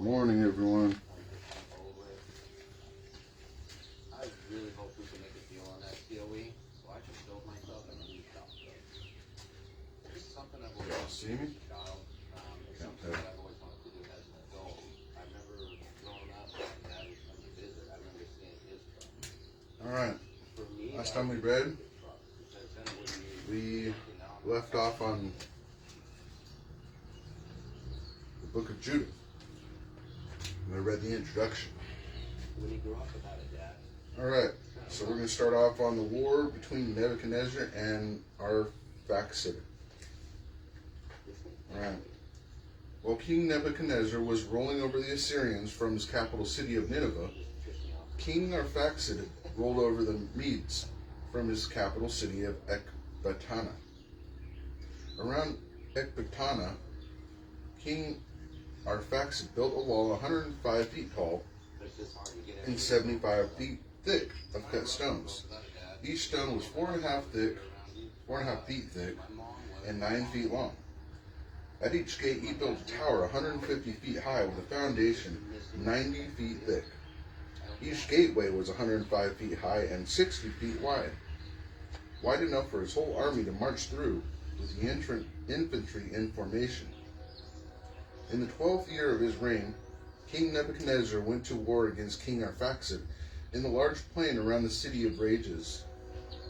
Morning, everyone. I really hope we can make a deal on that COE, so I can build myself a new shop. It's something I've always wanted to See do me? as a child. It's something that I've always wanted to do as an adult. I remember growing up, my dad would come to visit. I remember seeing his truck. All right. For me, Last time we read, because then it wouldn't be, we left off on the book of Judah. And I read the introduction. when he grew up without a dad. All right. So we're going to start off on the war between Nebuchadnezzar and Arphaxad. All right. While King Nebuchadnezzar was rolling over the Assyrians from his capital city of Nineveh, King Arphaxad rolled over the Medes from his capital city of Ecbatana. Around Ecbatana, King Arphaxad built a wall 105 feet tall and 75 feet thick of cut stones. Each stone was 4.5 feet thick, and 9 feet long. At each gate he built a tower 150 feet high with a foundation 90 feet thick. Each gateway was 105 feet high and 60 feet wide enough for his whole army to march through with the infantry in formation. In the 12th year of his reign, King Nebuchadnezzar went to war against King Arphaxad in the large plain around the city of Rages.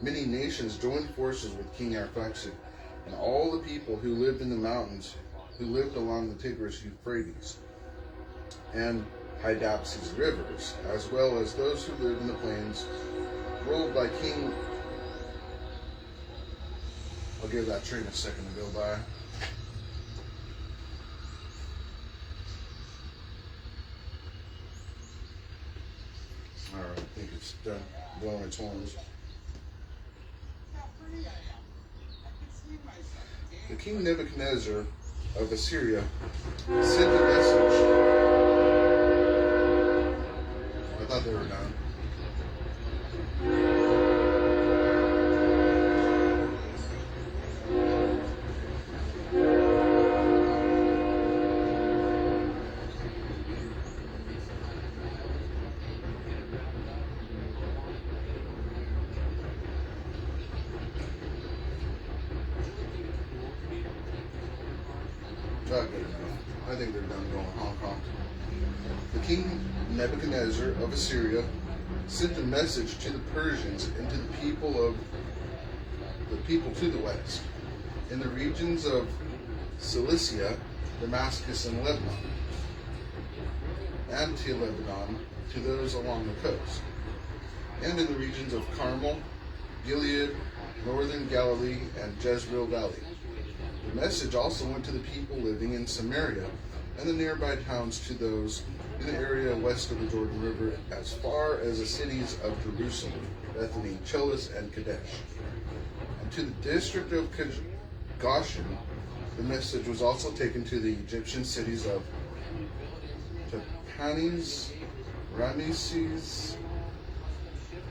Many nations joined forces with King Arphaxad, and all the people who lived in the mountains, who lived along the Tigris-Euphrates and Hydaspes rivers, as well as those who lived in the plains ruled by King. I'll give that train a second to go by. Alright, I think it's done blowing its horns. The King Nebuchadnezzar of Assyria sent a message. I thought they were done. Not good enough. I think they're done going Hong Kong. The King Nebuchadnezzar of Assyria sent a message to the Persians and to the people to the west, in the regions of Cilicia, Damascus, and Lebanon, and to Lebanon, to those along the coast, and in the regions of Carmel, Gilead, northern Galilee, and Jezreel Valley. The message also went to the people living in Samaria and the nearby towns, to those in the area west of the Jordan River, as far as the cities of Jerusalem, Bethany, Chelis, and Kadesh. And to the district of Goshen, the message was also taken to the Egyptian cities of Tahpanhes, Rameses,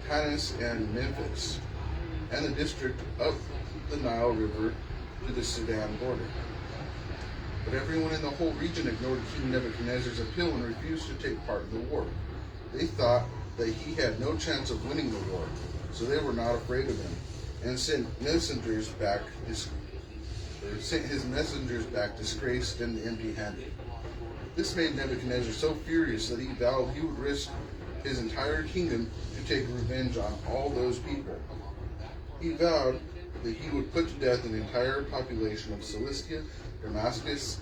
Tanis, and Memphis, and the district of the Nile River to the Sudan border. But everyone in the whole region ignored King Nebuchadnezzar's appeal and refused to take part in the war. They thought that he had no chance of winning the war, so they were not afraid of him, and sent his messengers back disgraced and empty-handed. This made Nebuchadnezzar so furious that he vowed he would risk his entire kingdom to take revenge on all those people. He vowed that he would put to death an entire population of Cilicia, Damascus,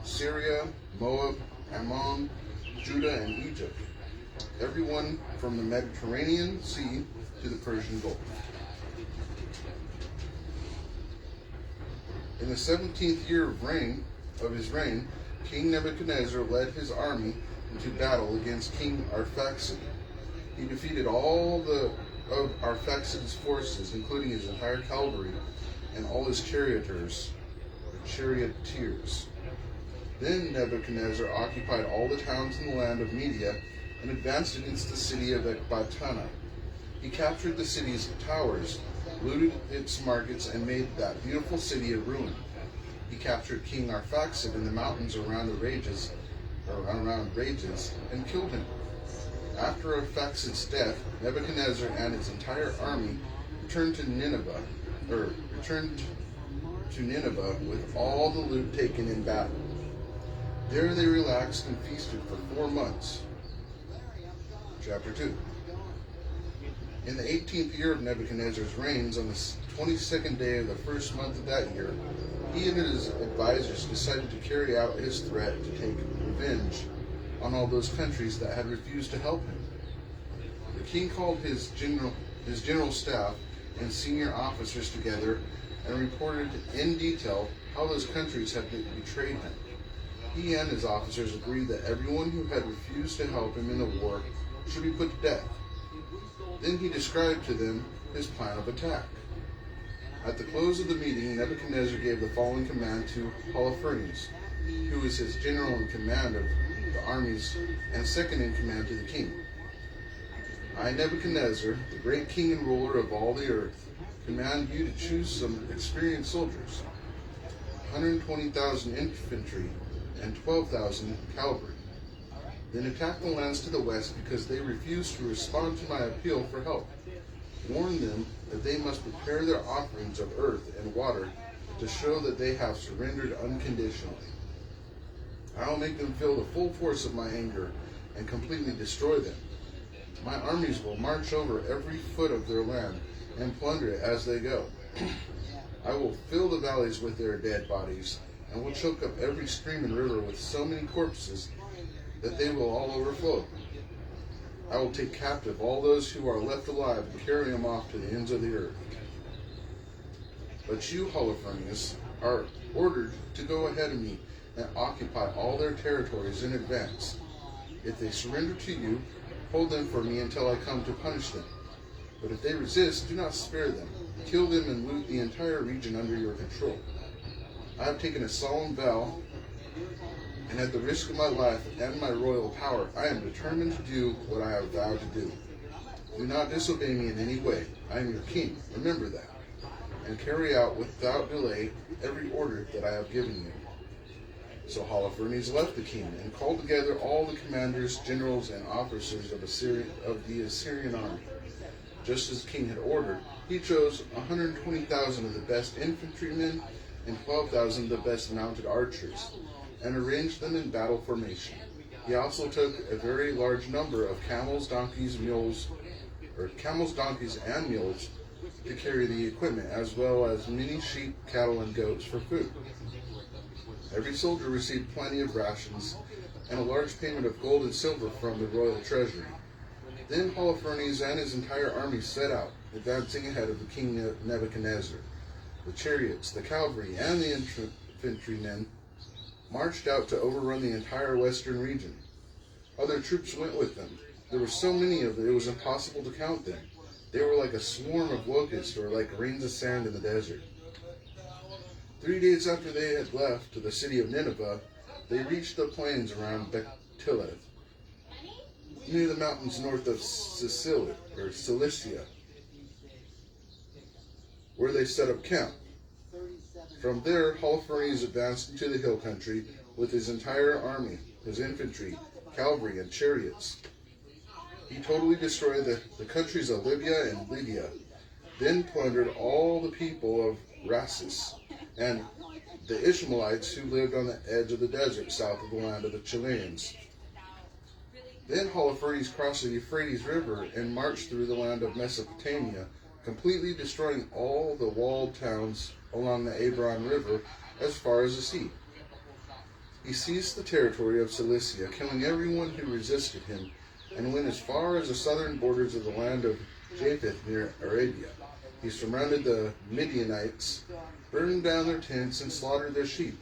Syria, Moab, Ammon, Judah, and Egypt, everyone from the Mediterranean Sea to the Persian Gulf. In the 17th year of his reign, King Nebuchadnezzar led his army into battle against King Arphaxad. He defeated all of Arphaxad's forces, including his entire cavalry and all his charioteers. Then Nebuchadnezzar occupied all the towns in the land of Media and advanced against the city of Ecbatana. He captured the city's towers, looted its markets, and made that beautiful city a ruin. He captured King Arphaxad in the mountains around the Rages around rages and killed him. After Arphaxad's death, Nebuchadnezzar and his entire army returned to Nineveh with all the loot taken in battle. There they relaxed and feasted for 4 months. Chapter 2. In the 18th year of Nebuchadnezzar's reigns, on the 22nd day of the first month of that year, he and his advisors decided to carry out his threat to take revenge on all those countries that had refused to help him. The king called his general staff and senior officers together and reported in detail how those countries had betrayed him. He and his officers agreed that everyone who had refused to help him in the war should be put to death. Then he described to them his plan of attack. At the close of the meeting, Nebuchadnezzar gave the following command to Holofernes, who was his general in command of the armies and second in command to the king. I, Nebuchadnezzar, the great king and ruler of all the earth, command you to choose some experienced soldiers, 120,000 infantry and 12,000 cavalry. Then attack the lands to the west because they refuse to respond to my appeal for help. Warn them that they must prepare their offerings of earth and water to show that they have surrendered unconditionally. I will make them feel the full force of my anger and completely destroy them. My armies will march over every foot of their land and plunder it as they go. I will fill the valleys with their dead bodies and will choke up every stream and river with so many corpses that they will all overflow. I will take captive all those who are left alive and carry them off to the ends of the earth. But you, Holofernes, are ordered to go ahead of me and occupy all their territories in advance. If they surrender to you, hold them for me until I come to punish them. But if they resist, do not spare them. Kill them and loot the entire region under your control. I have taken a solemn vow, and at the risk of my life and my royal power, I am determined to do what I have vowed to do. Do not disobey me in any way. I am your king, remember that, and carry out without delay every order that I have given you. So Holofernes left the king and called together all the commanders, generals, and officers of the Assyrian army. Just as the king had ordered, he chose 120,000 of the best infantrymen and 12,000 of the best mounted archers, and arranged them in battle formation. He also took a very large number of camels, donkeys, and mules to carry the equipment, as well as many sheep, cattle, and goats for food. Every soldier received plenty of rations and a large payment of gold and silver from the royal treasury. Then Holofernes and his entire army set out, advancing ahead of the king Nebuchadnezzar. The chariots, the cavalry, and the infantrymen marched out to overrun the entire western region. Other troops went with them. There were so many of them it was impossible to count them. They were like a swarm of locusts or like grains of sand in the desert. 3 days after they had left to the city of Nineveh, they reached the plains around Beth-Tilleth, near the mountains north of Cilicia, where they set up camp. From there, Holofernes advanced into the hill country with his entire army, his infantry, cavalry, and chariots. He totally destroyed the countries of Libya and Lydia, then plundered all the people of Rasis and the Ishmaelites who lived on the edge of the desert south of the land of the Chileans. Then Holofernes crossed the Euphrates River and marched through the land of Mesopotamia, completely destroying all the walled towns along the Abron River as far as the sea. He seized the territory of Cilicia, killing everyone who resisted him, and went as far as the southern borders of the land of Japheth near Arabia. He surrounded the Midianites, burned down their tents, and slaughtered their sheep.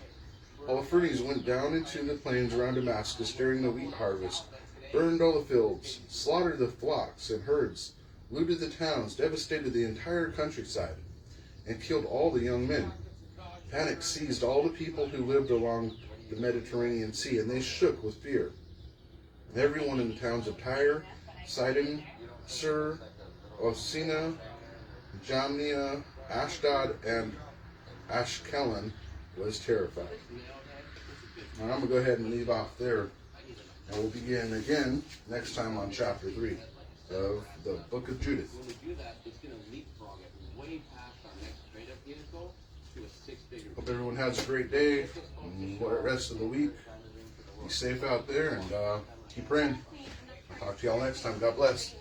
Holofernes went down into the plains around Damascus during the wheat harvest, burned all the fields, slaughtered the flocks and herds, looted the towns, devastated the entire countryside, and killed all the young men. Panic seized all the people who lived along the Mediterranean Sea, and they shook with fear. Everyone in the towns of Tyre, Sidon, Sur, Osina, Jamnia, Ashdod, and Ashkelon was terrified. Now I'm going to go ahead and leave off there. And we'll begin again next time on chapter 3 of the book of Judith. When we do that, it's going to leapfrog it way past our next trade-up vehicle to a six-figure. Hope everyone has a great day and the rest of the week. Be safe out there and keep praying. I'll talk to y'all next time. God bless.